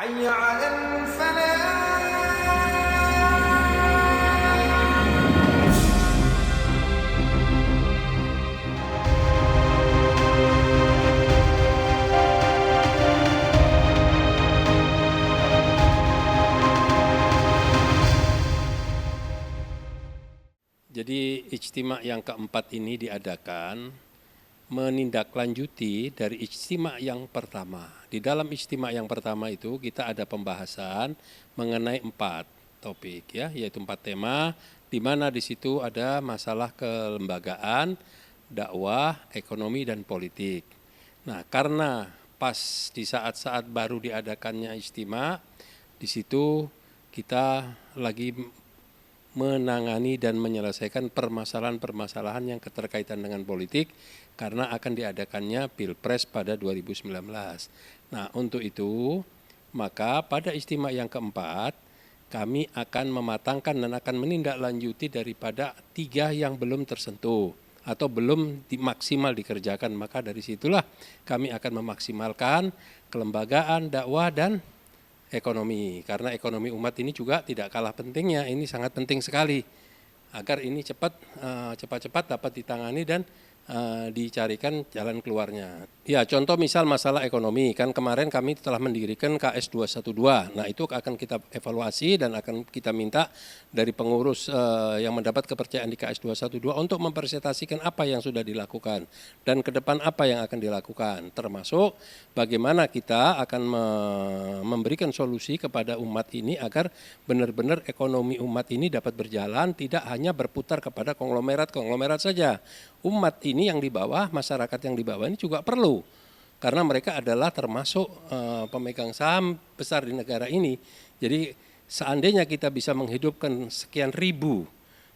حي على الفلاح. Jadi ijtima yang keempat ini diadakan menindaklanjuti dari ijtima yang pertama. Di dalam ijtima yang pertama itu kita ada pembahasan mengenai 4 topik ya, yaitu 4 tema, di mana di situ ada masalah kelembagaan, dakwah, ekonomi dan politik. Nah, karena pas di saat-saat baru diadakannya ijtima, di situ kita lagi menangani dan menyelesaikan permasalahan-permasalahan yang keterkaitan dengan politik karena akan diadakannya Pilpres pada 2019. Nah, untuk itu maka pada ijtima yang keempat kami akan mematangkan dan akan menindaklanjuti daripada 3 yang belum tersentuh atau belum maksimal dikerjakan. Maka dari situlah kami akan memaksimalkan kelembagaan, dakwah dan ekonomi, karena ekonomi umat ini juga tidak kalah pentingnya, ini sangat penting sekali agar ini cepat-cepat dapat ditangani dan dicarikan jalan keluarnya. Ya, contoh misal masalah ekonomi, kan kemarin kami telah mendirikan KS 212. Nah, itu akan kita evaluasi dan akan kita minta dari pengurus yang mendapat kepercayaan di KS 212 untuk mempresentasikan apa yang sudah dilakukan dan ke depan apa yang akan dilakukan, termasuk bagaimana kita akan memberikan solusi kepada umat ini agar benar-benar ekonomi umat ini dapat berjalan, tidak hanya berputar kepada konglomerat saja. Umat ini yang di bawah, masyarakat yang di bawah ini juga perlu, karena mereka adalah termasuk pemegang saham besar di negara ini. Jadi seandainya kita bisa menghidupkan sekian ribu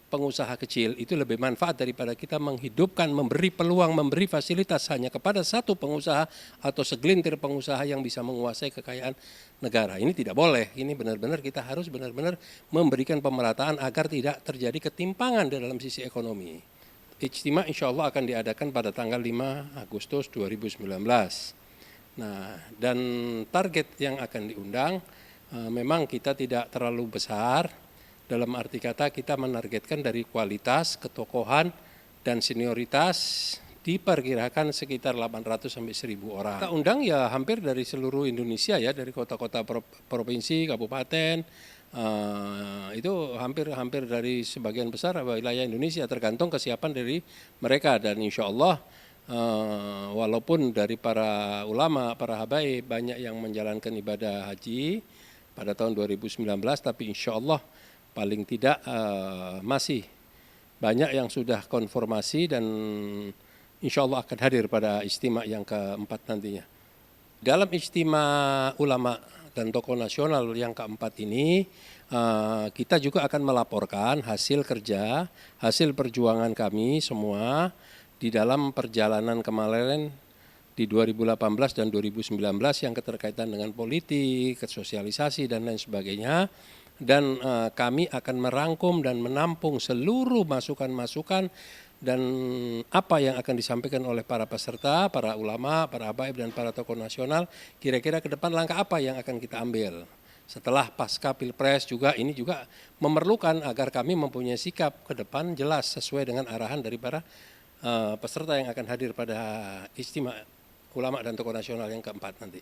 pengusaha kecil, itu lebih manfaat daripada kita menghidupkan, memberi peluang, memberi fasilitas hanya kepada satu pengusaha atau segelintir pengusaha yang bisa menguasai kekayaan negara. Ini tidak boleh, ini benar-benar kita harus benar-benar memberikan pemerataan agar tidak terjadi ketimpangan di dalam sisi ekonomi. Ijtima insya Allah akan diadakan pada tanggal 5 Agustus 2019. Nah, dan target yang akan diundang memang kita tidak terlalu besar, dalam arti kata kita menargetkan dari kualitas, ketokohan, dan senioritas diperkirakan sekitar 800 sampai 1.000 orang. Kita undang ya hampir dari seluruh Indonesia ya, dari kota-kota provinsi, kabupaten, itu hampir dari sebagian besar wilayah Indonesia, tergantung kesiapan dari mereka. Dan insya Allah walaupun dari para ulama, para habaib banyak yang menjalankan ibadah haji pada tahun 2019, tapi insya Allah paling tidak masih banyak yang sudah konfirmasi dan insya Allah akan hadir pada ijtima yang keempat nantinya. Dalam ijtima ulama dan tokoh nasional yang keempat ini, kita juga akan melaporkan hasil kerja, hasil perjuangan kami semua di dalam perjalanan kemarin di 2018 dan 2019 yang keterkaitan dengan politik, sosialisasi dan lain sebagainya. Dan kami akan merangkum dan menampung seluruh masukan-masukan dan apa yang akan disampaikan oleh para peserta, para ulama, para habaib dan para tokoh nasional, kira-kira ke depan langkah apa yang akan kita ambil. Setelah pasca Pilpres juga ini juga memerlukan agar kami mempunyai sikap ke depan jelas sesuai dengan arahan dari para peserta yang akan hadir pada ijtima ulama dan tokoh nasional yang keempat nanti.